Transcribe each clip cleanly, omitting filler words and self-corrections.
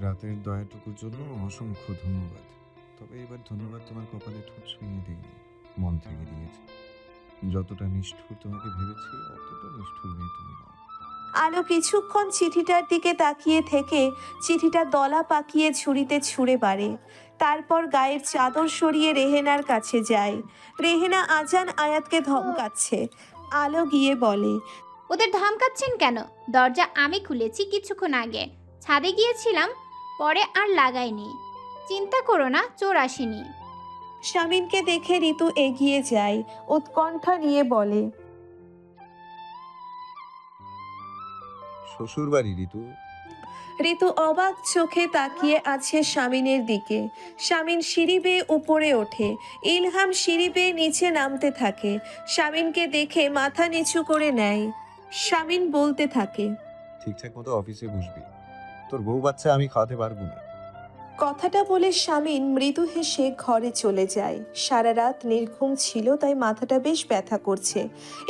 রাতের দয়াটুকুর জন্য অসংখ্য ধন্যবাদ। তবে এবার ধন্যবাদ তোমার কপালে ঠোঁট ছুঁয়ে দেয়নি, মন থেকে দিয়েছে। যতটা নিষ্ঠুর তোমাকে ভেবেছি অতটা নিষ্ঠুর মেয়ে তুমি নও। আলো কিছুক্ষণ চিঠিটার দিকে তাকিয়ে থেকে চিঠিটা দলা পাকিয়ে ঝুড়িতে ছুঁড়ে পারে। তারপর গায়ের চাদর সরিয়ে রেহেনার কাছে যায়। রেহেনা আজান আয়াতকে ধমকাচ্ছে। আলো গিয়ে বলে, ওদের ধমকাচ্ছেন কেন? দরজা আমি খুলেছি কিছুক্ষণ আগে। ছাদে গিয়েছিলাম, পরে আর লাগাইনি। চিন্তা করো না, চোর আসেনি। শামিনকে দেখে ঋতু এগিয়ে যায়, উৎকণ্ঠা নিয়ে বলে, শ্বশুর বাড়ি ঋতু? ঋতু অবাক চোখে তাকিয়ে আছে শামিনের দিকে। শামিন সিঁড়ি বেয়ে উপরে ওঠে, ইলহাম সিঁড়ি বেয়ে নিচে নামতে থাকে। শামিনকে দেখে মাথা নিচু করে নেয়। শামিন বলতে থাকে, ঠিকঠাক মতো অফিসে বসবি, তোর বউ বাচ্চা আমি খাওয়াতে পারবো না। কথাটা বলে শামিন মৃদু হেসে ঘরে চলে যায়। সারা রাত নির্ঘুম ছিল, তাই মাথাটা বেশ ব্যথা করছে।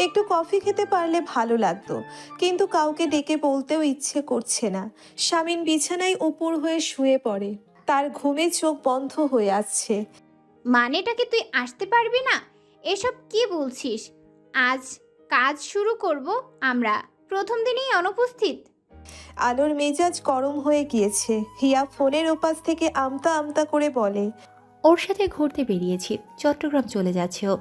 একটু কফি খেতে পারলে ভালো লাগতো, কিন্তু কাউকে ডেকে বলতেও ইচ্ছে করছে না। শামিন বিছানায় উপুর হয়ে শুয়ে পড়ে। তার ঘুমে চোখ বন্ধ হয়ে আসছে। মানেটাকে তুই আসতে পারবি না? এসব কি বলছিস? আজ কাজ শুরু করব আমরা, প্রথম দিনেই অনুপস্থিত। আলোর মেজাজ গরম হয়ে গিয়েছে। হিয়া ফোনের ওপাশ থেকে আমতা আমতা করে বলে, ওর সাথে ঘুরতে বেরিয়েছি, চট্টগ্রাম চলে যাচ্ছে ও।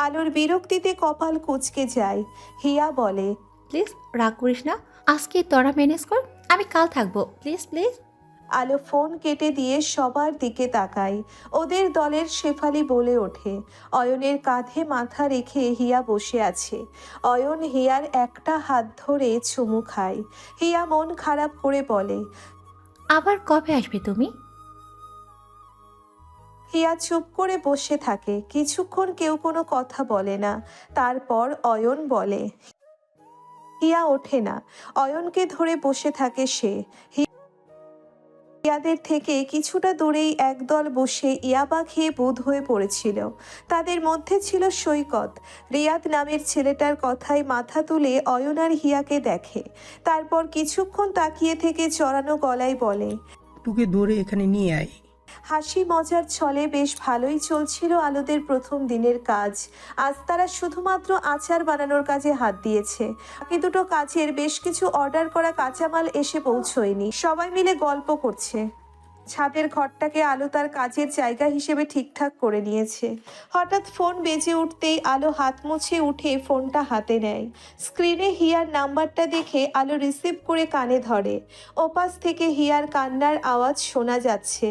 আলোর বিরক্তিতে কপাল কুঁচকে যায়। হিয়া বলে, প্লিজ রাগ করিস না, আজকে তোরা ম্যানেজ কর, আমি কাল থাকবো, প্লিজ প্লিজ। আলো ফোন কেটে দিয়ে সবার দিকে তাকায়। ওদের দলের শেফালি বলে ওঠে। অয়নের কাঁধে মাথা রেখে হিয়া বসে আছে। অয়ন হিয়ার একটা হাত ধরে চুমু খায়। হিয়া মন খারাপ করে বলে, আবার কবে আসবে তুমি? হিয়া চুপ করে বসে থাকে। কিছুক্ষণ কেউ কোনো কথা বলে না। তারপর অয়ন বলে। হিয়া ওঠে না, অয়নকে ধরে বসে থাকে সে। ইয়াদের থেকে কিছুটা দূরেই একদল বসে ইয়াবা খেয়ে বোধ হয়ে পড়েছিল। তাদের মধ্যে ছিল সৈকত। রিয়াদ নামের ছেলেটার কথায় মাথা তুলে অয়ন আর হিয়াকে দেখে। তারপর কিছুক্ষণ তাকিয়ে থেকে চড়ানো গলায় বলে, টুকে ধরে এখানে নিয়ে আয়। হাসি মজার ছলে বেশ ভালোই চলছিল আলোদের প্রথম দিনের কাজ। আজ তারা শুধুমাত্র আচার বানানোর কাজে হাত দিয়েছে। বাকি দুটো কাজের বেশ কিছু অর্ডার করা কাঁচামাল এসে পৌঁছয়নি। সবাই মিলে গল্প করছে। ছাদের ঘরটাকে আলো তার কাজের জায়গা হিসেবে ঠিকঠাক করে নিয়েছে। হঠাৎ ফোন বেজে উঠতেই আলো হাত মুছে উঠে ফোনটা হাতে নেয়। স্ক্রিনে হিয়ার নাম্বারটা দেখে আলো রিসিভ করে কানে ধরে। ওপাশ থেকে হিয়ার কান্নার আওয়াজ শোনা যাচ্ছে।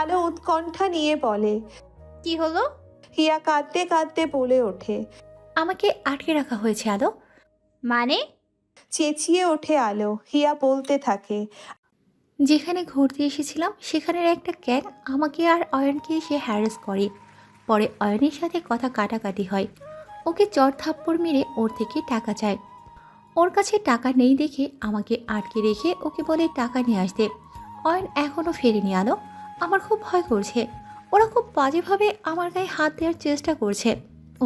আলো উৎকণ্ঠা নিয়ে বলে, কি হলো? হিয়া কাঁদতে কাঁদতে বলে ওঠে। আমাকে আটকে রাখা হয়েছে আলো। মানে? চেঁচিয়ে ওঠে আলো। হিয়া বলতে থাকে, যেখানে ঘুরতে এসেছিলাম সেখানের একটা ক্যাট আমাকে আর অয়নকে এসে হ্যারাস করে। পরে অয়নের সাথে কথা কাটাকাটি হয়, ওকে চড় থাপ্পড় মেরে ওর থেকে টাকা চায়। ওর কাছে টাকা নেই দেখে আমাকে আটকে রেখে ওকে বলে টাকা নিয়ে আসতে। অয়ন এখনও ফেরেনি আলো, আমার খুব ভয় করছে। ওরা খুব বাজেভাবে আমার গায়ে হাত দেওয়ার চেষ্টা করছে।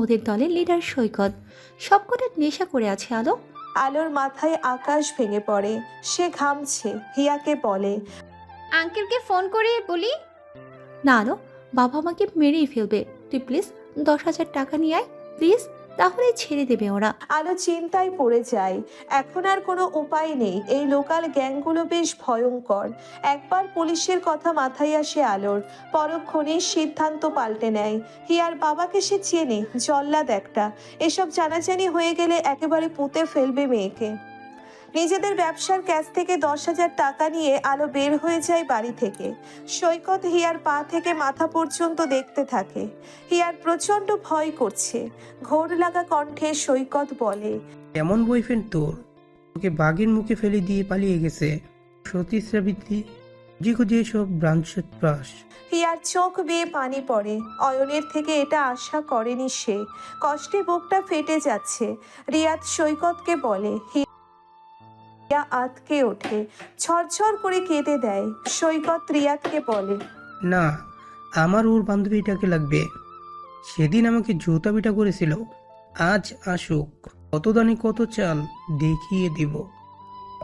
ওদের দলের লিডার সৈকত সবকটা নেশা করে আছে আলো। আলোর মাথায় আকাশ ভেঙে পড়ে। সে ঘামছে। হিয়াকে বলে, আঙ্কেলকে ফোন করে বলি। না আলো, বাবা আমাকে মেরেই ফেলবে, তুই প্লিজ 10,000 টাকা নিয়ে আয় প্লিজ, তাহলেই ছেড়ে দেবে ওরা। আলো চিন্তায় পড়ে যায়। এখন আর কোনো উপায় নেই। এই লোকাল গ্যাংগুলো বেশ ভয়ঙ্কর। একবার পুলিশের কথা মাথায় আসে আলোর। পরক্ষণেই সিদ্ধান্ত পাল্টে নেয়। হিয়ার বাবাকে সে চেনে, জল্লাদ একটা। এসব জানাজানি হয়ে গেলে একেবারে পুঁতে ফেলবে মেয়েকে। নিজেদের ব্যবসার ক্যাশ থেকে 10,000 টাকা নিয়ে আলো বের হয়ে যায় বাড়ি থেকে। সৈকত হিয়ার পা থেকে মাথা পর্যন্ত দেখতে থাকে। হিয়ার প্রচন্ড ভয় করছে। ঘোর লাগা কণ্ঠে সৈকত বলে, এমন বয়ফ্রেন্ড তোর, ওকে বাঘের মুখে ফেলে দিয়ে পালিয়ে গেছে। সতী সাবিত্রী খুঁজে খুঁজে সব ব্রাঞ্চ প্রাস। হিয়ার চোখ বেয়ে পানি পড়ে। অয়নের থেকে এটা আশা করেনি সে। কষ্টে বুকটা ফেটে যাচ্ছে। রিয়াদ সৈকতকে বলে। হিয়া আতকে ওঠে, ছরছর করে কেঁদে দেয়। সৈকত রিয়াদকে বলে, না, আমার ওর বান্ধবীটাকে লাগবে। সেদিন আমাকে জুতা পিটা করেছিল, আজ আসুক, কত দানে কত চাল দেখিয়ে দিব।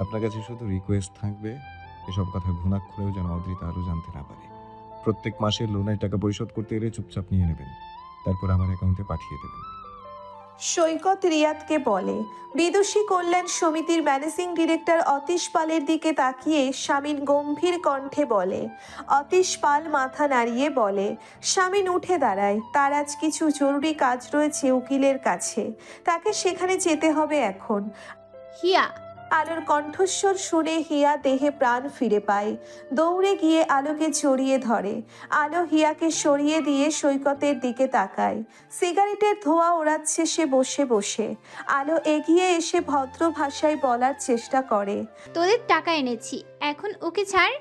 আপনার কাছে শুধু রিকোয়েস্ট থাকবে, এসব কথা ঘুণাক্ষরেও যেন অদ্রিতা আরও জানতে না পারে। প্রত্যেক মাসের লোনের টাকা পরিশোধ করতে এলে চুপচাপ নিয়ে নেবেন, তারপর আমার অ্যাকাউন্টে পাঠিয়ে দেবেন। সৈকত রিয়াদকে বলে। বিদুষী কল্যাণ সমিতির ম্যানেজিং ডিরেক্টর অতীশ পালের দিকে তাকিয়ে শামিন গম্ভীর কণ্ঠে বলে। অতীশ পাল মাথা নাড়িয়ে বলে। শামিন উঠে দাঁড়ায়। তার আজ কিছু জরুরি কাজ রয়েছে উকিলের কাছে, তাকে সেখানে যেতে হবে এখন। হিয়া, আলোর কণ্ঠস্বর শুনে হিয়া দেহে প্রাণ ফিরে পায়। দৌড়ে গিয়ে আলোকে জড়িয়ে ধরে। আলো হিয়াকে সরিয়ে দিয়ে সৈকতের দিকে তাকায়। সিগারেটের ধোঁয়া ওড়াচ্ছে সে বসে বসে। আলো এগিয়ে এসে ভদ্র ভাষায় বলার চেষ্টা করে। তোদের টাকা এনেছি, এখন ওকে ছাড়।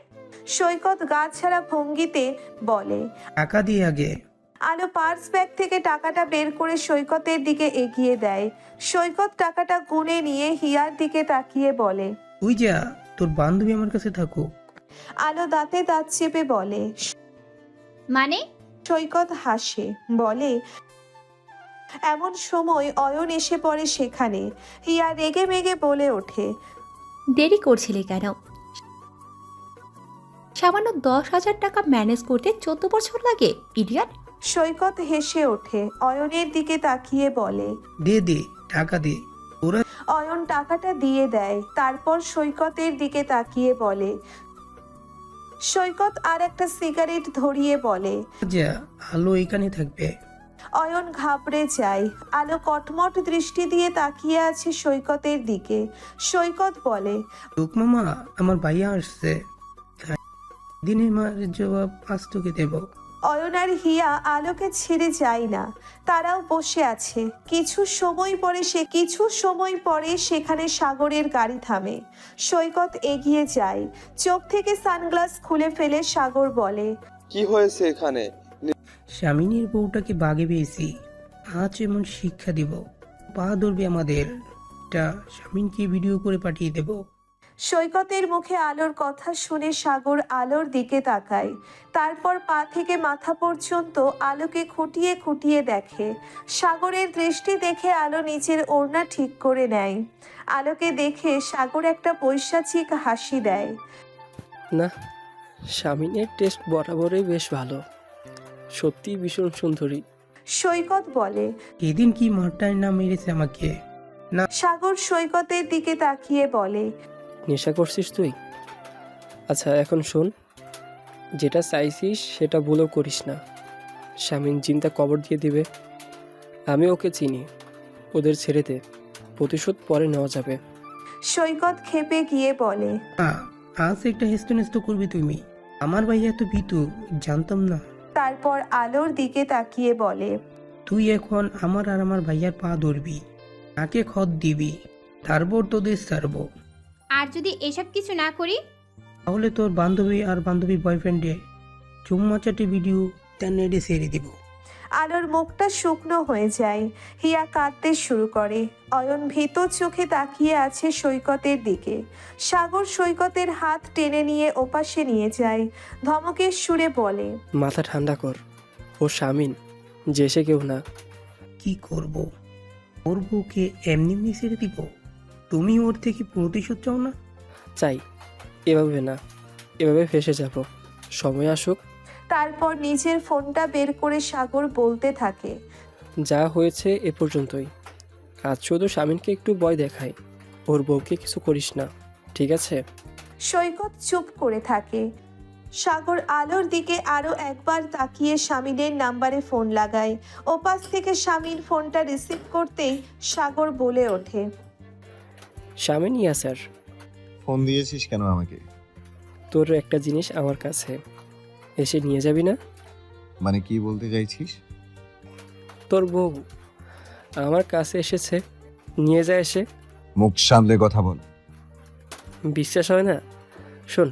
সৈকত গা ছাড়া ভঙ্গিতে বলে। টাকা দিয়ে আগে। আলো পার্স ব্যাগ থেকে টাকাটা বের করে সৈকতের দিকে এগিয়ে দেয়। সৈকত টাকাটা গুনে নিয়ে হিয়ার দিকে তাকিয়ে বলে। তুই যা, তোর বান্ধবী আমার কাছে থাকুক। আলো দাঁতে দাঁত চেপে বলে। মানে? সৈকত হাসে বলে। এমন সময় অয়ন এসে পড়ে সেখানে। হিয়া রেগে মেগে বলে ওঠে। দেরি করছিলে কেন? সামান্য 10,000 টাকা ম্যানেজ করতে 14 বছর লাগে, ইডিয়ট। সৈকত হেসে ওঠে অয়নের দিকে তাকিয়ে বলে। দে দে, টাকা দে। ওরা অয়ন টাকাটা দিয়ে দেয়, তারপর সৈকতের দিকে তাকিয়ে বলে। সৈকত আর একটা সিগারেট ধরিয়ে বলে। যা, আলো এখানে থাকবে। অয়ন ঘাবড়ে যায়। আলো কটমট দৃষ্টি দিয়ে তাকিয়ে আছে সৈকতের দিকে। সৈকত বলে। লোক মামা, আমার ভাইয়া আসছে, দিনের মার জবাব আজ তোকে দেব। অয়ন আর হিয়া আলোকে ছেড়ে যায় না, তারাও বসে আছে। কিছু সময় পরে সেখানে সাগরের গাড়ি থামে। সৈকত এগিয়ে যায়। চোখ থেকে সানগ্লাস খুলে ফেলে সাগর বলে। কি হয়েছে এখানে? স্বামিনীর বউটাকে বাগে পেয়েছি, আজ এমন শিক্ষা দিব, পা ধরবে আমাদের। এটা স্বামীনকে ভিডিও করে পাঠিয়ে দেব। সৈকতের মুখে আলোর কথা শুনে সাগর আলোর দিকে তাকায়। তারপর পা থেকে মাথা পর্যন্ত আলোকে খুঁটিয়ে খুঁটিয়ে দেখে। সাগরের দৃষ্টি দেখে আলো নিচের ওড়না ঠিক করে নেয়। আলোকে দেখে সাগর একটা পৈশাচিক হাসি দেয়। না, স্বামীনের টেস্ট বরাবরই বেশ ভালো, সত্যি ভীষণ সুন্দরী। সৈকত বলে। এদিন কি মারটাই না মেরেছে আমাকে। সাগর সৈকতের দিকে তাকিয়ে বলে। নেশা করছিস তুই? আচ্ছা এখন শোন, যেটা চাইছিস সেটা ভুলেও করিস না। স্বামীন চিন্তা কবর দিয়ে দিবে। আমি ওকে চিনি, ওদের ছেড়ে দে, প্রতিশোধ পরে নেওয়া যাবে। সৈকত ক্ষেপে গিয়ে বলে। আজ একটা হেস্ত করবে তুমি। আমার ভাইয়া এত ভীতু, জানতাম না। তারপর আলোর দিকে তাকিয়ে বলে। তুই এখন আমার আর আমার ভাইয়ার পা ধরবি, তাকে খত দিবি, তারপর তোদের ছাড়বো। আর যদি এসব কিছু না করি? তাহলে তোর বান্ধবী আর বান্ধবী বয়ফ্রেন্ডে চুম্মা চাটে ভিডিও তার নেটে ছেড়ে দিব। আলোর মুখটা শুকনো হয়ে যায়। হিয়া কাঁদতে শুরু করে। অয়ন ভীত চোখে তাকিয়ে আছে সৈকতের দিকে। সাগর সৈকতের হাত টেনে নিয়ে ওপাশে নিয়ে যায়। ধমকের সুরে বলে। মাথা ঠান্ডা কর, ও স্বামীন, যে সে কেউ না। কি করব? ওর বউকে এমনি ছেড়ে দিব? তুমি ওর থেকে প্রতিশোধ চাও না? চাই, এভাবে না, এভাবে ফেসে যাব। সময় আসুক। তারপর নিজের ফোনটা বের করে সাগর বলতে থাকে। যা হয়েছে এ পর্যন্তই। আজ শুধু স্বামীনকে একটু ভয় দেখাই, ওর বউকে কিছু করিস না, ঠিক আছে? সৈকত চুপ করে থাকে। সাগর আলোর দিকে আরো একবার তাকিয়ে স্বামীনের নাম্বারে ফোন লাগায়। ওপাশ থেকে স্বামীর ফোনটা রিসিভ করতেই সাগর বলে ওঠে। স্বামীন, ইয়া স্যার। ফোন দিয়েছিস কেন আমাকে? তোর একটা জিনিস আমার কাছে, এসে নিয়ে যাবি না? মানে কি বলতে চাইছিস? তোর বউ আমার কাছে এসেছে, নিয়ে যায় এসে। মুখ সামলে কথা বল। বিশ্বাস হয় না? শোন,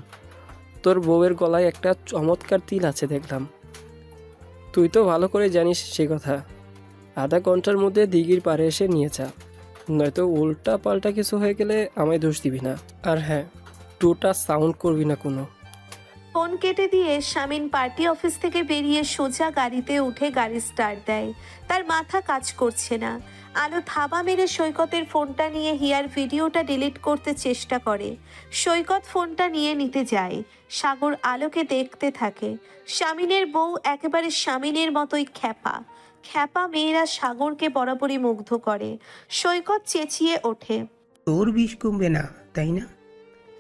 তোর বউয়ের গলায় একটা চমৎকার তিল আছে দেখলাম। তুই তো ভালো করে জানিস সে কথা। আধা ঘন্টার মধ্যে দিঘির পাড়ে এসে নিয়ে যা, নয়তো উল্টা পাল্টা কিছু হয়ে গেলে আমায় দোষ দিবি না। আর হ্যাঁ, টুটা সাউন্ড করবি না কোনো। ফোন কেটে দিয়ে শামিন পার্টি অফিস থেকে বেরিয়ে সোজা গাড়িতে উঠে গাড়ি স্টার্ট দেয়। তার মাথা কাজ করছে না। আলো থাবা মেরে সৈকতের ফোনটা নিয়ে হিয়ার ভিডিওটা ডিলিট করতে চেষ্টা করে। সৈকত ফোনটা নিয়ে নিতে যায়। সাগর আলোকে দেখতে থাকে। শামিনের বউ একেবারে শামিনের মতোই খ্যাপা। খ্যাপা মেয়েরা সাগরকে বরাবরই মুগ্ধ করে। সৈকত চেঁচিয়ে ওঠে। তোর বিষ কমবে না, তাই না?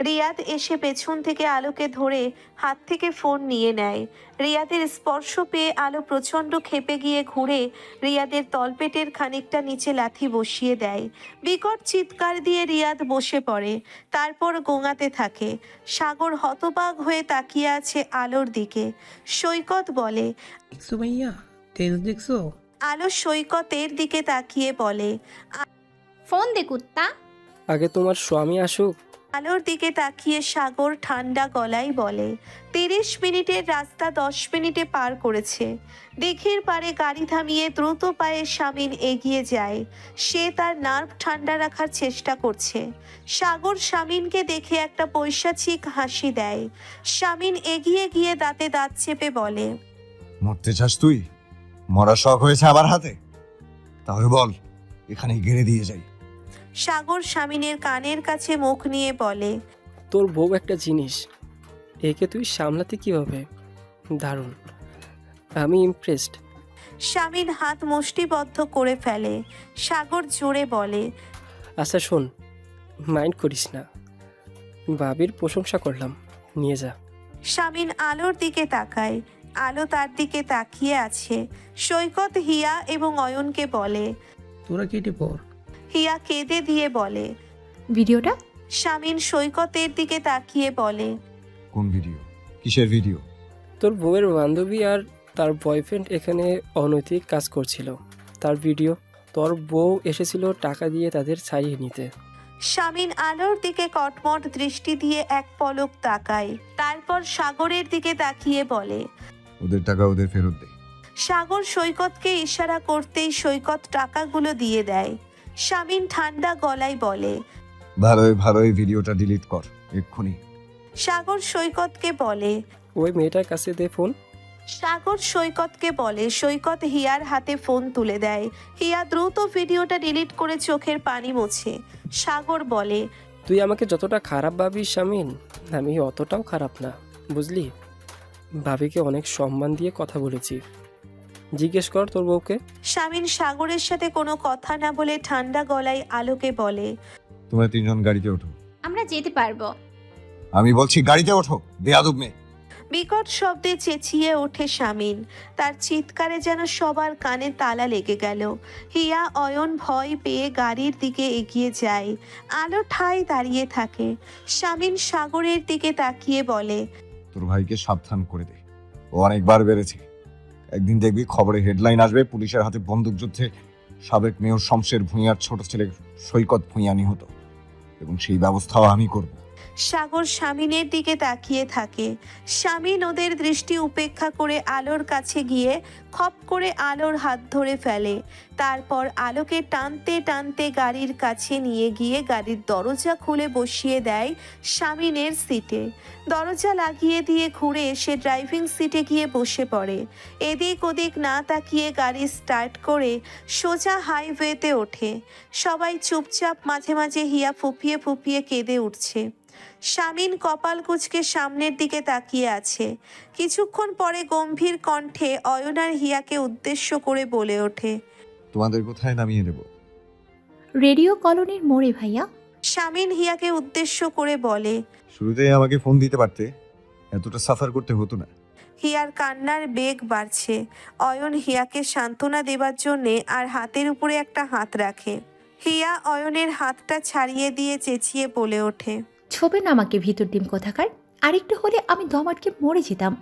রিয়াদ এসে পেছন থেকে আলোকে ধরে হাত থেকে ফোন নিয়ে নেয়। রিয়াদের স্পর্শ পেয়ে আলো প্রচণ্ড ক্ষেপে গিয়ে ঘুরে রিয়াদের তলপেটের খানিকটা নিচে লাথি বসিয়ে দেয়। বিকট চিৎকার দিয়ে রিয়াদ বসে পড়ে, তারপর গোঙাতে থাকে। সাগর হতবাক হয়ে তাকিয়ে আছে আলোর দিকে। সৈকত বলে। দেখছো ভাইয়া, তেজ দেখছো? আলো সৈকতের দিকে তাকিয়ে বলে। ফোন দে কুত্তা। আগে তোমার স্বামী আসুক। আলোর দিকে তাকিয়ে সাগর ঠান্ডা গলায় বলে। 30 মিনিটের রাস্তা 10 মিনিটে পার করেছে। দিঘির পাড়ে গাড়ি থামিয়ে দ্রুত পায়ে শামিন এগিয়ে যায়। সে তার নার্ভ ঠান্ডা রাখার চেষ্টা করছে। সাগর শামিনকে দেখে একটা পৈশাচিক হাসি দেয়। শামিন এগিয়ে গিয়ে দাঁতে দাঁত চেপে বলে। মরতে চাস তুই? মরা শখ হয়েছে আবার হাতে? তাহলে বল, এখানে গেড়ে দিয়ে যাই। সাগর শামিনের কানের কাছে মুখ নিয়ে বলে। তোর বউ একটা জিনিস, একে তুই সামলাতে কিভাবে? দারুণ, আমি ইমপ্রেসড। শামিন হাত মুষ্টিবদ্ধ করে ফেলে। সাগর জোরে বলে। আচ্ছা শোন, মাইন্ড করিস না, ভাবির প্রশংসা করলাম, নিয়ে যা। শামিন আলোর দিকে তাকায়। আলো তার দিকে তাকিয়ে আছে। সৈকত হিয়া এবং অয়নকে বলে। তোরা কেটে পড়। হিয়া কেঁদে দিয়ে বলে। ভিডিওটা শামিন সৈকতের দিকে তাকিয়ে বলে। কোন ভিডিও? কিসের ভিডিও? তোর বউয়ের বান্ধবী আর তার বয়ফ্রেন্ড এখানে অনৈতিক কাজ করছিল, তার ভিডিও। তোর বউ এসেছিল টাকা দিয়ে তাদের ছাড়িয়ে নিতে। শামিন আলোর দিকে কটমট দৃষ্টি দিয়ে এক পলক তাকায়, তারপর সাগরের দিকে তাকিয়ে বলে। ওদের টাকা ওদের ফেরত দে। সাগর সৈকতকে ইশারা করতেই সৈকত টাকাগুলো দিয়ে দেয়। শামিন ঠান্ডা গলায় বলে। ভালোই ভিডিওটা ডিলিট কর এক্ষুনি। সাগর সৈকতকে বলে। ওই মেয়েটার কাছে দে ফোন। সাগর সৈকতকে বলে। সৈকত হিয়ার হাতে ফোন তুলে দেয়। হিয়া দ্রুত ভিডিওটা ডিলিট করে চোখের পানি মোছে। সাগর বলে। তুই আমাকে যতটা খারাপ ভাবিস শামিন, আমি অতটাও খারাপ না, বুঝলি? ভাবিকে অনেক সম্মান দিয়ে কথা বলেছি। জিজ্ঞেস কর তোর বউকে। শামিন সাগরের সাথে কোনো কথা না বলে ঠান্ডা গলায় আলোকে বলে। তোমরা 3 জন গাড়িতে ওঠো। আমরা যেতে পারবো। আমি বলছি গাড়িতে ওঠো, বেয়াদব মেয়ে। বিকট শব্দে চেঁচিয়ে ওঠে শামিন। তার চিৎকারে যেন সবার কানে তালা লেগে গেল। হিয়া অয়ন ভয় পেয়ে গাড়ির দিকে এগিয়ে যায়। আলো ঠায় দাঁড়িয়ে থাকে। শামিন সাগরের দিকে তাকিয়ে বলে। তোর ভাইকে সাবধান করে দে, ও অনেকবার বেড়েছে। একদিন দেখবি খবরে হেডলাইন আসবে, পুলিশের হাতে বন্দুকযুদ্ধে সাবেক মেয়র শমশের ভূঁইয়ার ছোট ছেলে সৈকত ভূঁইয়া নিহত, এবং সেই ব্যবস্থাও আমি করব। সাগর শামিনের দিকে তাকিয়ে থাকে। শামিন ওদের দৃষ্টি উপেক্ষা করে আলোর কাছে গিয়ে খপ করে আলোর হাত ধরে ফেলে। তারপর আলোকে টানতে টানতে গাড়ির কাছে নিয়ে গিয়ে গাড়ির দরজা খুলে বসিয়ে দেয় শামিনের সিটে। দরজা লাগিয়ে দিয়ে ঘুরে সে ড্রাইভিং সিটে গিয়ে বসে পড়ে। এদিক ওদিক না তাকিয়ে গাড়ি স্টার্ট করে সোজা হাইওয়েতে ওঠে। সবাই চুপচাপ, মাঝে মাঝে হিয়া ফুপিয়ে ফুপিয়ে কেঁদে উঠছে। শামিন কপাল কুঁচকে সামনের দিকে তাকিয়ে আছে। কিছুক্ষণ পরে গম্ভীর কণ্ঠে অয়ন আর হিয়াকে উদ্দেশ্য করে বলে ওঠে। তোমাদের কোথায় নামিয়ে দেব? রেডিও কলোনির মোড়ে ভাইয়া। শামিন হিয়াকে উদ্দেশ্য করে বলে। শুরুতেই আমাকে ফোন দিতে পারতে, এতটা সাফার করতে হতো না। হিয়ার কান্নার বেগ বাড়ছে। অয়ন হিয়াকে সান্ত্বনা দেবার জন্যে আর হাতের উপরে একটা হাত রাখে। হিয়া অয়নের হাতটা ছাড়িয়ে দিয়ে চেঁচিয়ে বলে ওঠে। ছবে না আমাকে ভিতর ডিম কোথাকার, আরেকটু হলে আমি দম আটকে মরে যেতাম।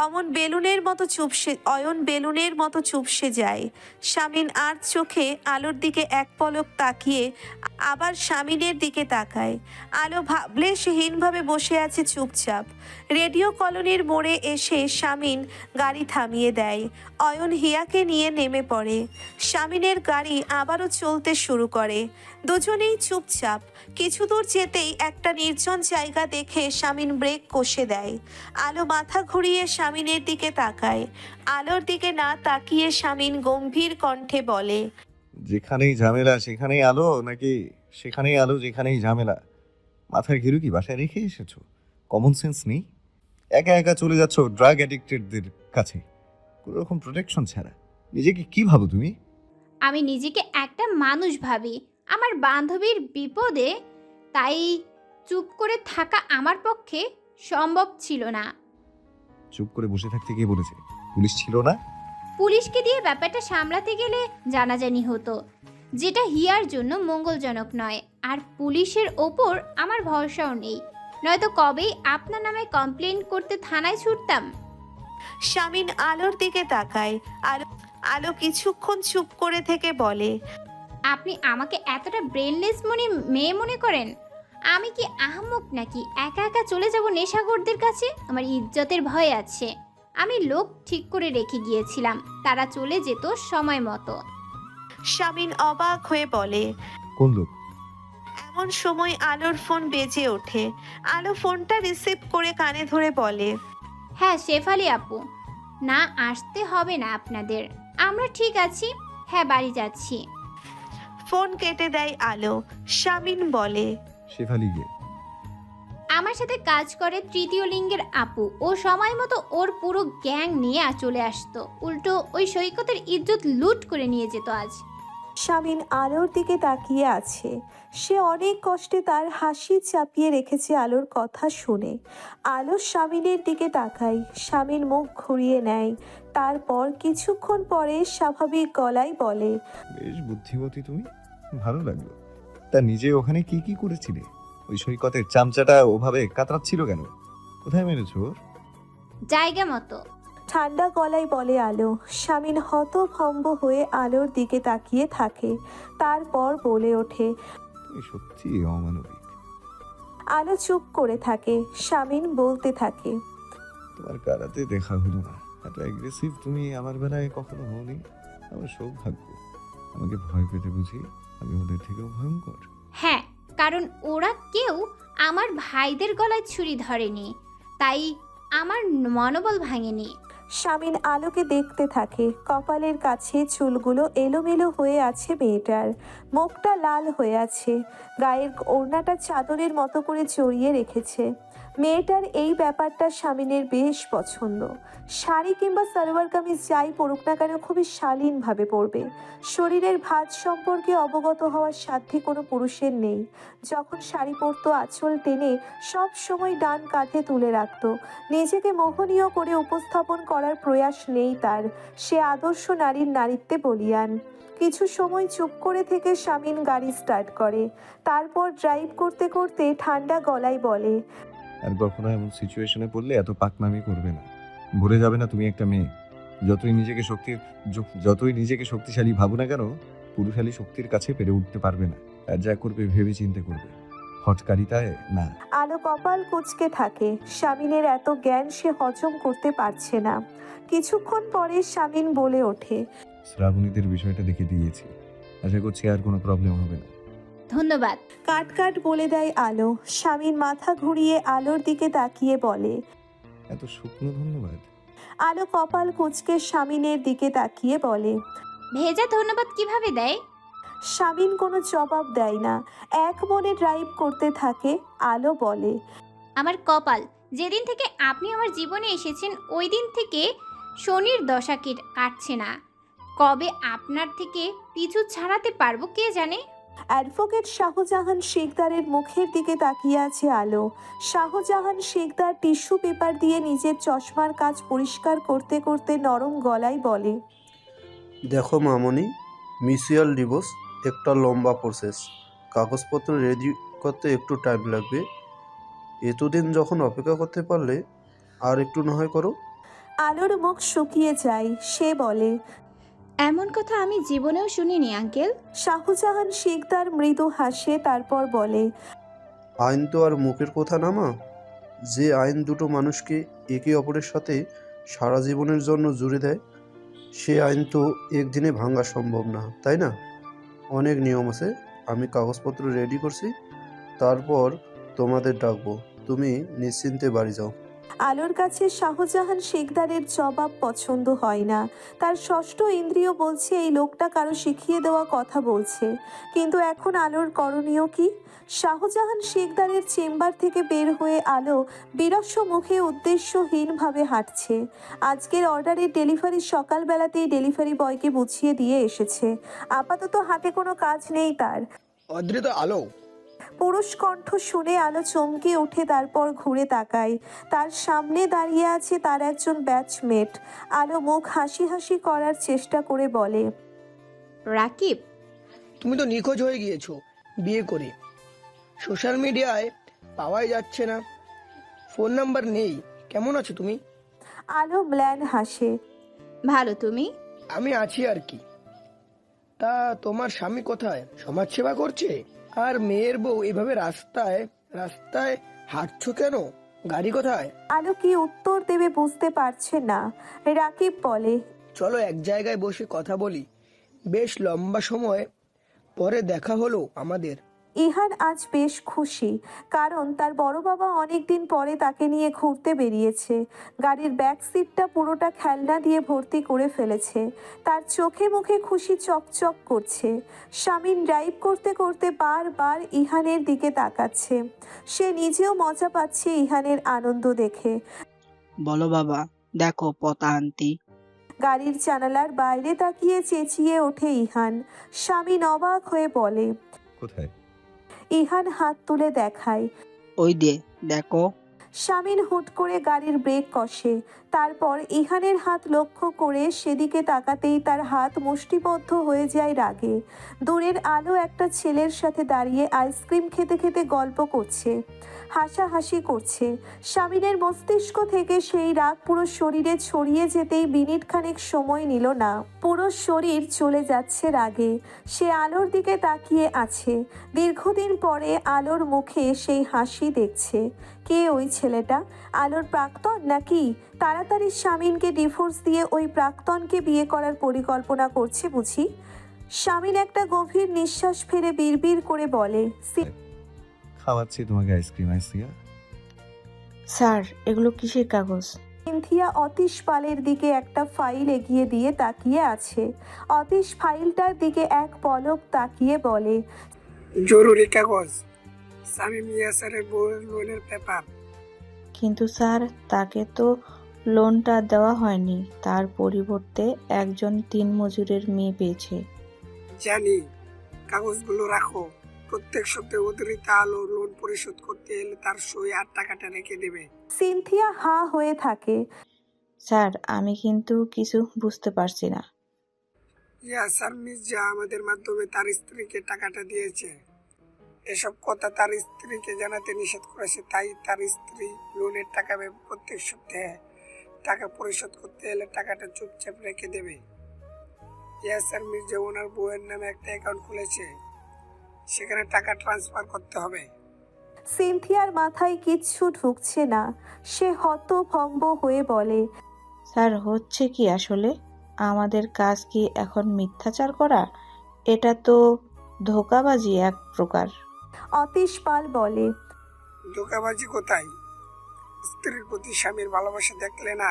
অয়ন বেলুনের মতো চুপসে যায়। শামিন আর চোখে আলোর দিকে এক পলক তাকিয়ে আবার স্বামীনের দিকে তাকায়। আলো ভাবলেশহীনভাবে বসে আছে চুপচাপ। রেডিও কলোনির মোড়ে এসে স্বামীন গাড়ি থামিয়ে দেয়। অয়ন হিয়াকে নিয়ে নেমে পড়ে। স্বামীনের গাড়ি আবারও চলতে শুরু করে। দুজনেই চুপচাপ। কিছু দূর যেতেই একটা নির্জন জায়গা দেখে স্বামীন ব্রেক কষে দেয়। আলো মাথা ঘুরিয়ে স্বামীনের দিকে তাকায়। আলোর দিকে না তাকিয়ে স্বামীন গম্ভীর কণ্ঠে বলে, যেখানেই ঝামেলা সেখানেই আলো, নাকি সেখানেই আলো যেখানেই ঝামেলা? মাথার ঘিরু কি বাসায় রেখে এসেছো? কমন সেন্স নেই? একা একা চলে যাচ্ছ ড্রাগ অ্যাডিক্টেডদের কাছে কোনো রকম প্রোটেকশন ছাড়া। নিজেকে কি ভাবো তুমি? আমি নিজেকে একটা মানুষ ভাবি, আমার বান্ধবীর বিপদে, তাই চুপ করে থাকা আমার পক্ষে সম্ভব ছিল না। চুপ করে বসে থাকতে কে বলেছে? পুলিশ ছিল না? পুলিশকে দিয়ে ব্যাপারটা সামলাতে গেলে জানাজানি হতো, যেটা হিয়ার জন্য মঙ্গলজনক নয়। আর পুলিশের ওপর আমার ভরসাও নেই, নয়তো কবেই আপনার নামে কমপ্লেন করতে থানায় ছুটতাম। স্বামীন আলোর দিকে তাকায়। আলো কিছুক্ষণ চুপ করে থেকে বলে, আপনি আমাকে এতটা ব্রেনলেস মেয়ে মনে করেন? আমি কি আহমক নাকি একা একা চলে যাব নেশাখোরদের কাছে? আমার ইজ্জতের ভয় আছে। আমি লোক ঠিক করে রেখে গিয়েছিলাম, তারা চলে যেত সময় মতো। স্বামীন অবাক হয়ে বলে। কোন লোক? এমন সময় আলোর ফোন বেজে ওঠে। আলো ফোনটা রিসিভ করে কানে ধরে বলে, হ্যাঁ শেফালি আপু, না আসতে হবে না আপনাদের, আমরা ঠিক আছি। হ্যাঁ বাড়ি যাচ্ছি। ফোন কেটে দেয় আলো। স্বামীন বলে, শেফালি গে? আমার সাথে কাজ করে তৃতীয় লিঙ্গের আপু। ও সময় মতো ওর পুরো গ্যাং নিয়ে চলে আসতো, উল্টো ওই সৈকতের ইজ্জত লুট করে নিয়ে যেত আজ। স্বামীন আলোর দিকে তাকিয়ে আছে। সে অনেক কষ্টে তার হাসি চাপিয়ে রেখেছে আলোর কথা শুনে। আলো স্বামীনের দিকে তাকায়। স্বামীন মুখ ঘুরিয়ে নেয়। তারপর কিছুক্ষণ পরে স্বাভাবিক গলায় বলে, বেশ বুদ্ধিমতী তুমি, ভালো লাগলো। তা নিজে ওখানে কি কি করেছিলে? ওই সৈকতের চামচাটা ওভাবে কাতরাচ্ছিল কেন? কোথায় মেরেছো ওর? জায়গা মতো। ঠান্ডা গলায় বলে আলো। স্বামীন হতভম্ব হয়ে আলোর দিকে তাকিয়ে থাকে। তারপর বলে ওঠে, তুমি সত্যি অমানবিক। আলো চুপ করে থাকে। স্বামীন বলতে থাকে, তোমার কারাতে দেখা হলো না। এত অ্যাগ্রেসিভ তুমি আমার বেলায় কখনো হওনি। আমার সৌভাগ্য। আমাকে ভয় পেতে বুঝি আমি ওদের থেকেও ভয়ঙ্কর? হ্যাঁ, কারণ ওরা কেউ আমার ভাইদের গলায় ছুরি ধরেনি, তাই আমার মনোবল ভাঙেনি। স্বামীন আলোকে দেখতে থাকে। কপালের কাছে চুলগুলো এলোমেলো হয়ে আছে মেয়েটার। মুখটা লাল হয়ে আছে। গায়ের ওড়নাটা চাদরের মতো করে জড়িয়ে রেখেছে। মেয়েটার এই ব্যাপারটা স্বামীনের বেশ পছন্দ। শাড়ি কিংবা সালোয়ার কামিজ যাই পরুক না কেন খুবই শালীনভাবে পরবে। শরীরের ভাঁজ সম্পর্কে অবগত হওয়ার সাধ্যে কোনো পুরুষের নেই। যখন শাড়ি পরতো আঁচল টেনে সব সময় ডান কাঁধে তুলে রাখতো। নিজেকে মোহনীয় করে উপস্থাপন করার প্রয়াস নেই তার। সে আদর্শ নারীর নারীত্বে বলীয়ান। কিছু সময় চুপ করে থেকে স্বামীন গাড়ি স্টার্ট করে। তারপর ড্রাইভ করতে করতে ঠান্ডা গলায় বলে, আর কখনো এমন সিচুয়েশনে পড়লে এত পাকনামি করবে না। ভুলে যাবে না তুমি একটা মেয়ে। যতই নিজেকে শক্তিশালী ভাবো না কেন, পুরুষালী শক্তির কাছে পেরে উঠতে পারবে না। আর যা করবে ভেবে চিন্তে করবে, হটকারিতায় না। আলো কপাল কুঁচকে থাকে। স্বামীনের এত জ্ঞান সে হজম করতে পারছে না। কিছুক্ষণ পরে স্বামীন বলে ওঠে, শ্রাবণীদের বিষয়টা দেখে দিয়েছি। আশা করছি আর কোনো প্রবলেম হবে না। ধন্যবাদ। কাট কাট বলে দেয় আলো। স্বামীন মাথা ঘুরিয়ে আলোর দিকে তাকিয়ে বলে, এত শুকনো ধন্যবাদ? আলো কপাল কুঁচকে স্বামীনের দিকে তাকিয়ে বলে। ভেজা ধন্যবাদ কিভাবে দেয়? স্বামীন কোনো জবাব দেয় না। এক মনে ড্রাইভ করতে থাকে। আলো বলে, আমার কপাল, যেদিন থেকে আপনি আমার জীবনে এসেছেন ওই দিন থেকে শনির দশা কাটছে না। কবে আপনার থেকে পিছু ছাড়াতে পারবো কে জানে। অ্যাডভোকেট শাহজাহান শিকদারের মুখের দিকে তাকিয়ে আছে আলো। শাহজাহান শিকদার টিস্যু পেপার দিয়ে নিজের চশমার কাঁচ পরিষ্কার করতে করতে নরম গলায় বলে, দেখো মামনি, মিউচুয়াল ডিভোর্স একটা লম্বা প্রসেস। কাগজপত্র রেডি করতে একটু টাইম লাগবে। এতদিন যখন অপেক্ষা করতে পারলে আর একটু না হয় করো। আলোর মুখ শুকিয়ে যায়। সে বলে, এমন কথা আমি জীবনেও শুনিনি আঙ্কেল। শাহজাহান শিকদার মৃদু হাসে, তারপর বলে, আইন তো আর মুখের কথা না মা। যে আইন দুটো মানুষকে একে অপরের সাথে সারা জীবনের জন্য জুড়ে দেয়, সে আইন তো একদিনে ভাঙা সম্ভব না, তাই না? অনেক নিয়ম আছে। আমি কাগজপত্র রেডি করছি, তারপর তোমাদের ডাকবো। তুমি নিশ্চিন্তে বাড়ি যাও। আলোর কাছে শাহজাহান শিকদারের জবাব পছন্দ হয় না। তার ষষ্ঠ ইন্দ্রিয় বলছে এই লোকটা কারো শিখিয়ে দেওয়া কথা বলছে, কিন্তু এখন আলোর করণীয় কি? শাহজাহান শিকদারের চেম্বার থেকে বের হয়ে আলো বিরস মুখে উদ্দেশ্যহীনভাবে হাঁটছে। আজকের অর্ডারের ডেলিভারি সকালবেলাতেই ডেলিভারি বয়কে বুঝিয়ে দিয়ে এসেছে। আপাতত হাতে কোনো কাজ নেই তার। অদ্রিত আলো, পুরুষ কণ্ঠ শুনে আলো চমকে উঠে, তারপর ঘুরে তাকায়। তার সামনে দাঁড়িয়ে আছে তার একজন ব্যাচমেট। আলো মুখ হাসি হাসি করার চেষ্টা করে বলে, রাকিব, তুমি তো নিখোঁজ হয়ে গিয়েছো বিয়ে করে। সোশ্যাল মিডিয়ায় পাওয়াই যাচ্ছে না, ফোন নাম্বার নেই। কেমন আছো তুমি? আলো ম্লান হাসে। ভালো, তুমি? আমি আছি আর কি। তা তোমার স্বামী কোথায়? সমাজ সেবা করছে? আর মেয়ের বউ এভাবে রাস্তায় রাস্তায় হাঁটছো কেন? গাড়ি কোথায়? আলো কি উত্তর দেবে বুঝতে পারছে না। রাকিব বলে, চলো এক জায়গায় বসে কথা বলি। বেশ লম্বা সময় পরে দেখা হলো আমাদের। ইহান আজ বেশ খুশি, কারণ তার বড় বাবা অনেকদিন পরে তাকে নিয়ে ঘুরতে বেরিয়েছে। গাড়ির ব্যাক সিটটা পুরোটা খেলনা দিয়ে ভর্তি করে ফেলেছে। তার চোখে মুখে খুশি চকচক করছে। শামিন ড্রাইভ করতে করতে বারবার ইহানের দিকে তাকাচ্ছে। সে নিজেও মজা পাচ্ছে ইহানের আনন্দ দেখে। বলো বাবা, দেখো পতা আন্টি। গাড়ির জানালার বাইরে তাকিয়ে চেঁচিয়ে ওঠে ইহান। শামিন অবাক হয়ে বলে, কোথায়? ইহান হাত তুলে দেখায়। ওই দিয়ে দেখো। শামিন হুট করে গাড়ির ব্রেক কষে। তারপর ইহানের হাত লক্ষ্য করে সেদিকে তাকাতেই তার হাত মুষ্টিবদ্ধ হয়ে যায় রাগে। দূরের আলো একটা ছেলের সাথে দাঁড়িয়ে আইসক্রিম খেতে খেতে গল্প করছে, হাসাহাসি করছে। শামিনের মস্তিষ্ক থেকে সেই রাগ পুরো শরীরে ছড়িয়ে যেতেই মিনিট খানেক সময় নিল না। পুরো শরীর চলে যাচ্ছে রাগে। সে আলোর দিকে তাকিয়ে আছে। দীর্ঘদিন পরে আলোর মুখে সেই হাসি দেখছে। কে ওই ছেলেটা? আলোর প্রাক্তন নাকি? তাড়াতাড়ি শামিনকে ডিভোর্স দিয়ে ওই প্রাক্তনকে বিয়ে করার পরিকল্পনা করছে বুঝি? শামিন একটা গভীর নিঃশ্বাস ফেলে বিড়বিড় করে বলে, খাওয়াচ্ছি তোমাকে আইসক্রিম। আইসিয়া, স্যার, এগুলো কিসের কাগজ? সিনথিয়া অতীশ পালের দিকে একটা ফাইল এগিয়ে দিয়ে তাকিয়ে আছে। অতীশ ফাইলটার দিকে এক পলক তাকিয়ে বলে, জরুরি কাগজ, সামিম ইয়াসারের বউয়ের লোনের পেপার। কিন্তু স্যার, তাকে তো লোনটা দেওয়া হয়নি। তার পরিবর্তে একজন দিনমজুরের মেয়ে পেয়েছে। জানি, কাগজগুলো রাখো। প্রত্যেক সপ্তাহে অতিরিক্ত আলো লোন পরিশোধ করতে এলে তার সই আর টাকাটা রেখে দেবে। সিনথিয়া হা হয়ে থাকে। স্যার, আমি কিন্তু কিছু বুঝতে পারছি না। ইয়াসার মির্জা আমাদের মাধ্যমে তার স্ত্রীকে টাকাটা দিয়েছে। এসব কথা তার স্ত্রীকে জানাতে নিষেধ করেছে, তাই তার স্ত্রী লোনের টাকা ভেবে প্রত্যেক সপ্তাহে টাকা পরিশোধ করতে এলে টাকাটা চুপচাপ রেখে দেবে। ইয়াসার মির্জা ওনার বউয়ের নামে একটা অ্যাকাউন্ট খুলেছে, সেখানে টাকা ট্রান্সফার করতে হবে। সিনথিয়ার মাথায় কিচ্ছু ঢুকছে না। সে হতভম্ব হয়ে বলে, স্যার, হচ্ছে কি আসলে? আমাদের কাজ কি এখন মিথ্যাচার করা? এটা তো ধোঁকাবাজি এক প্রকার। অতীশ পাল বলে, ধোঁকাবাজি কোথায়? স্ত্রীর প্রতি স্বামীর ভালোবাসা দেখলে না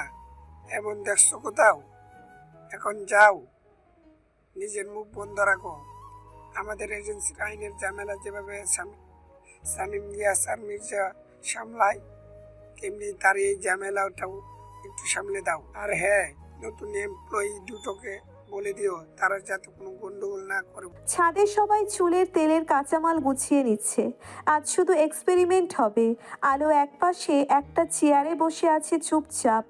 এমন দেখছো কোথাও? এখন যাও, নিজের মুখ বন্ধ রাখো। আমাদের এজেন্সির আইনের ঝামেলা যেভাবে সামিম ইয়াসার মির্জা সামলায়, তেমনি তার এই ঝামেলাটাও একটু সামলে দাও। আর হ্যাঁ, নতুন এমপ্লয়ি দুটোকে বলে দিও তারা যাতে কোনো গন্ডগোল না করে। ছাদে সবাই চুলের তেলের কাঁচামাল গুছিয়ে নিচ্ছে। আজ শুধু এক্সপেরিমেন্ট হবে। আলো একপাশে একটা চেয়ারে বসে আছে চুপচাপ।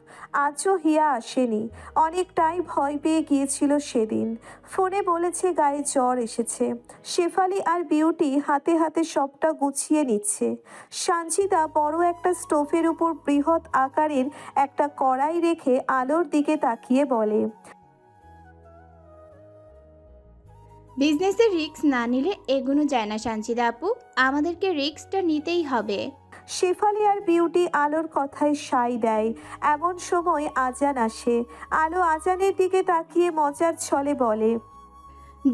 আজও হিয়া আসেনি। অনেকটাই ভয় পেয়ে গিয়েছিল সেদিন। ফোনে বলেছে গায়ে জ্বর এসেছে। শেফালি আর বিউটি হাতে হাতে সবটা গুছিয়ে নিচ্ছে। সানজিদা বড় একটা স্টোভের উপর বৃহৎ আকারের একটা কড়াই রেখে আলোর দিকে তাকিয়ে বলে, বিজনেসের রিস্ক না নিলে এগোনো যায় না সানজিদা আপু, আমাদেরকে রিস্কটা নিতেই হবে। শেফালি আর বিউটি আলোর কথায় সায় দেয়। এমন সময় আজান আসে। আলো আজানের দিকে তাকিয়ে মজার ছলে বলে,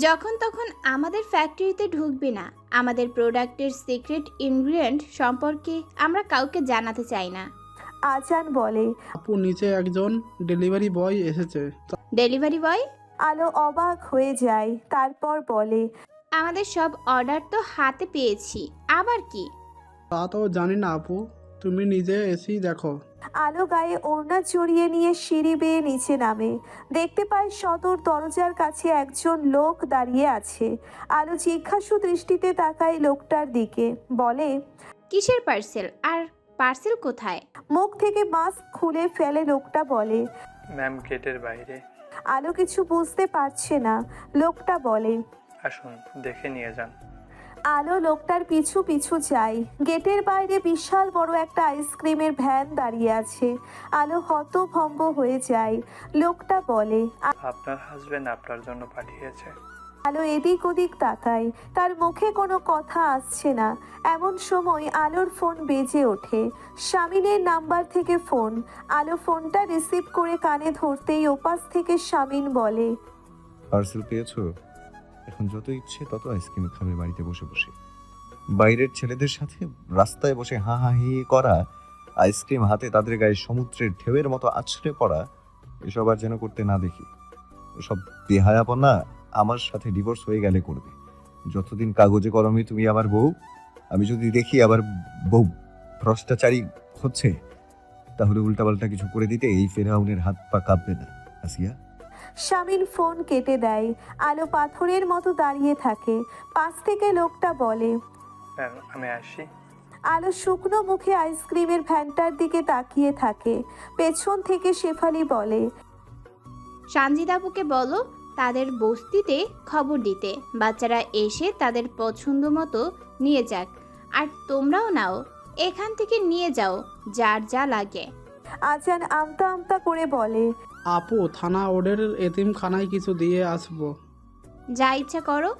যখন তখন আমাদের ফ্যাক্টরিতে ঢুকবে না। আমাদের প্রোডাক্টের সিক্রেট ইনগ্রিডিয়েন্ট সম্পর্কে আমরা কাউকে জানাতে চাই না। আজান বলে, আপু নিচে একজন ডেলিভারি বয় এসেছে। Delivery boy? আলো অবাক হয়ে যায়। তারপর বলে, আমাদের সব অর্ডার তো হাতে পেয়েছি, আবার কি? তা তো জানি না আপু, তুমি নিজে এসেই দেখো। আলো গায়ে ওড়না জড়িয়ে নিয়ে সিঁড়ি বেয়ে নিচে নামে। দেখতে পায় সদর দরজার কাছে একজন লোক দাঁড়িয়ে আছে। আলো জিজ্ঞাসু দৃষ্টিতে তাকায় লোকটার দিকে। বলে, কিসের পার্সেল? আর পার্সেল কোথায়? মুখ থেকে মাস্ক খুলে ফেলে লোকটা। বলে, ম্যাম গেটের বাইরে। আলো কিছু বুঝতে পারছে না। লোকটা বলে, আসুন দেখে নিয়ে যান। আলো লোকটার পিছু পিছু যায়। গেটের বাইরে বিশাল বড় একটা আইসক্রিমের ভ্যান দাঁড়িয়ে আছে। আলো হতভম্ব হয়ে যায়। লোকটা বলে, আপনার হাজবেন্ড আপনার জন্য পাঠিয়েছে। আলো এদিক ওদিক তাকায়। তার মুখে কোনো কথা আসছে না। এমন সময় আলোর ফোন বেজে ওঠে। শামিনের নাম্বার থেকে ফোন। আলো ফোনটা রিসিভ করে কানে ধরতেই ওপাশ থেকে শামিন বলে, পার্সেল পেয়েছো? এখন যত ইচ্ছে তত আইসক্রিম খাবে বাড়িতে বসে বসে। বাইরের ছেলেদের সাথে রাস্তায় বসে হা হা হি হি করা, আইসক্রিম হাতে তাদের গায়ে সমুদ্রের ঢেউয়ের মতো আছড়ে পড়া, এসব আর যেন করতে না দেখি। ওসব বেহায়াপনা আমার সাথে ডিভোর্স হয়ে গেলে করবে। যতদিন কাগজে কলমে তুমি আমার বউ, আমি যদি দেখি আবার বউ ভ্রষ্টাচারী হচ্ছে, তাহলে উল্টাপাল্টা কিছু করে দিতে এই ফেরাউনের হাত পা কাঁপবে না আসিয়া। শামিন ফোন কেটে দেয়। আলো পাথরের মতো দাঁড়িয়ে থাকে। পাশ থেকে লোকটা বলে, ম্যাম আমি আসি। আলো শুকনো মুখে আইসক্রিমের ভ্যানটার দিকে তাকিয়ে থাকে। পেছন থেকে শেফালি বলে, সানজিদা আপুকে বলো তাদের বস্তিতে খবর দিতে, বাচ্চারা এসে তাদের পছন্দ মতো নিয়ে যাক। আর তোমরাও নাও, এখান থেকে নিয়ে যাও যার যা লাগে। আজান আমতা আমতা করে বলে, আপু থানা ওদের এতিমখানায় কিছু দিয়ে আসবো। যা ইচ্ছা করো।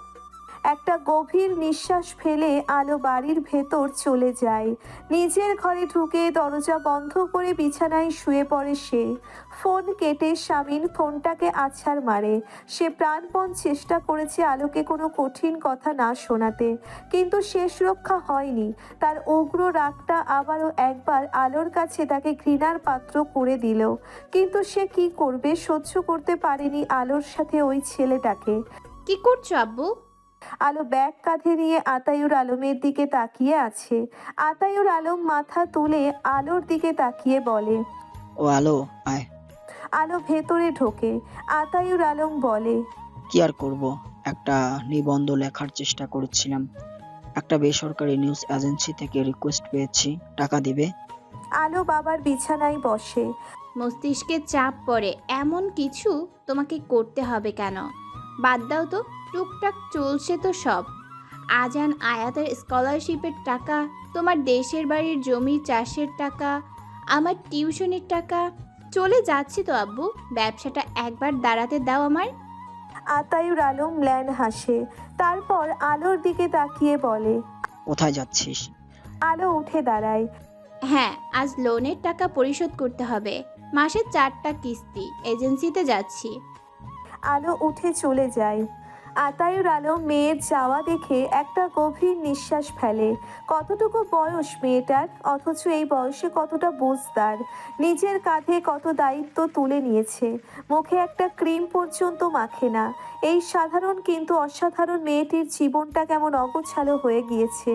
একটা গভীর নিঃশ্বাস ফেলে আলো বাড়ির ভেতর চলে যায়। নিজের ঘরে ঢুকে দরজা বন্ধ করে বিছানায় শুয়ে পড়ে সে। ফোন কেটে শামিন ফোনটাকে আছাড় মারে। সে প্রাণপণ চেষ্টা করেছে আলোকে কোনো কঠিন কথা না শোনাতে, কিন্তু শেষ রক্ষা হয়নি। তার উগ্র রাগটা আবারও একবার আলোর কাছে তাকে ঘৃণার পাত্র করে দিল। কিন্তু সে কি করবে, সহ্য করতে পারেনি আলোর সাথে ওই ছেলেটাকে। কি করছো আব্বু? আলো ব্যাগ কাঁধে নিয়ে আতায়ুর আলমের দিকে তাকিয়ে আছে। আতায়ুর আলম মাথা তুলে আলোর দিকে তাকিয়ে বলে, ও আলো আয়। আলো ভেতরে ঢোকে। আতায়ুর আলম বলে, কি আর করব, একটা নিবন্ধ লেখার চেষ্টা করছিলাম। একটা বেসরকারি নিউজ এজেন্সি থেকে রিকোয়েস্ট পেয়েছি, টাকা দিবে? আলো বাবার বিছানায় বসে। মস্তিষ্কে চাপ পড়ে এমন কিছু তোমাকে করতে হবে কেন? বাদ দাও তো, টুকটাক চলছে তো সব। আজান আয়াতের স্কলারশিপের টাকা, তোমার দেশের বাড়ির জমি চাষের টাকা, আমার টিউশনের টাকা চলে যাচ্ছে তো আব্বু। ব্যবসাটা একবার দাঁড়াতে দাও আমার। আতায়ুর আলম ম্ল্যান হাসে। তারপর আলোর দিকে তাকিয়ে বলে, কোথায় যাচ্ছিস? আলো উঠে দাঁড়ায়। হ্যাঁ, আজ লোনের টাকা পরিশোধ করতে হবে। মাসে 4টা কিস্তি। এজেন্সিতে যাচ্ছি। আলো উঠে চলে যায়। আতায়ুর আলম মেয়ের যাওয়া দেখে একটা গভীর নিঃশ্বাস ফেলে। কতটুকু বয়স মেয়েটার, অথচ এই বয়সে কতটা বুঝদার। নিজের কাঁধে কত দায়িত্ব তুলে নিয়েছে। মুখে একটা ক্রিম পর্যন্ত মাখে না। এই সাধারণ কিন্তু অসাধারণ মেয়েটির জীবনটা কেমন অগোছালো হয়ে গিয়েছে।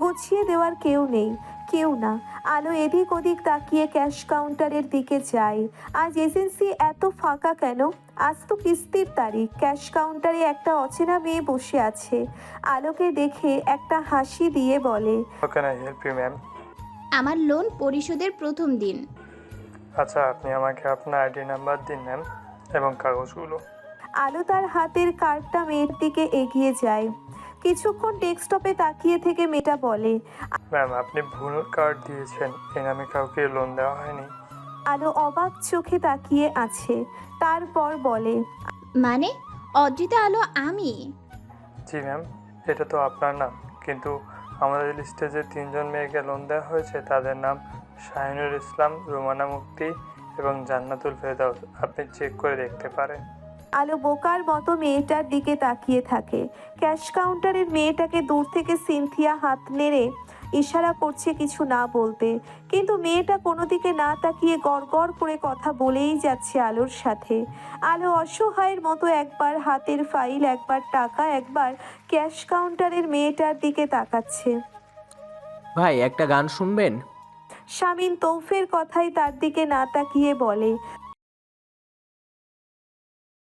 গুছিয়ে দেওয়ার কেউ নেই, কেউ না। আলো এদিক ওদিক তাকিয়ে ক্যাশ কাউন্টারের দিকে যায়। আজ এজেন্সি এত ফাঁকা কেন? আজ তো কিস্তির তারিখ। ক্যাশ কাউন্টারে একটা অচেনা মেয়ে বসে আছে। আলোকে দেখে একটা হাসি দিয়ে বলে, How can I help you, ma'am? আমার লোন পরিশোধের প্রথম দিন। আচ্ছা আপনি আমাকে আপনার আইডি নাম্বার দিন ম্যাম, এবং কাগজগুলো। আলো তার হাতের কার্ডটা মেয়ের দিকে এগিয়ে যায়। কিছুক্ষণ ডেস্কটপে তাকিয়ে থেকে মেয়েটা বলে, ম্যাম আপনি ভুল কার্ড দিয়েছেন, এ নামে কাউকে লোন দেওয়া হয়নি। আলো অবাক চোখে তাকিয়ে আছে। তারপর বলে, মানে অদ্রিতা আলো আমি? জি ম্যাম, এটা তো আপনার নাম, কিন্তু আমাদের লিস্টে যে 3জন মেয়েকে লোন দেওয়া হয়েছে তাদের নাম শাহিনুর ইসলাম, রুমানা মুফতি এবং জান্নাতুল ফেরদাউস। আপনি চেক করে দেখতে পারেন। আলো বোকার মতো মেয়েটার দিকে তাকিয়ে থাকে। ক্যাশ কাউন্টারের মেয়েটাকে দূর থেকে সিনথিয়া হাত নেড়ে ইশারা করছে কিছু না বলতে, কিন্তু মেয়েটা কোনো দিকে না তাকিয়ে গড়গড় করে কথা বলেই যাচ্ছে আলোর সাথে। আলো অসহায়ের মতো একবার হাতের ফাইল, একবার টাকা, একবার ক্যাশ কাউন্টারের মেয়েটার দিকে তাকাচ্ছে। ভাই একটা গান শুনবেন? শামিন তৌফের কথাই তার দিকে না তাকিয়ে বলে।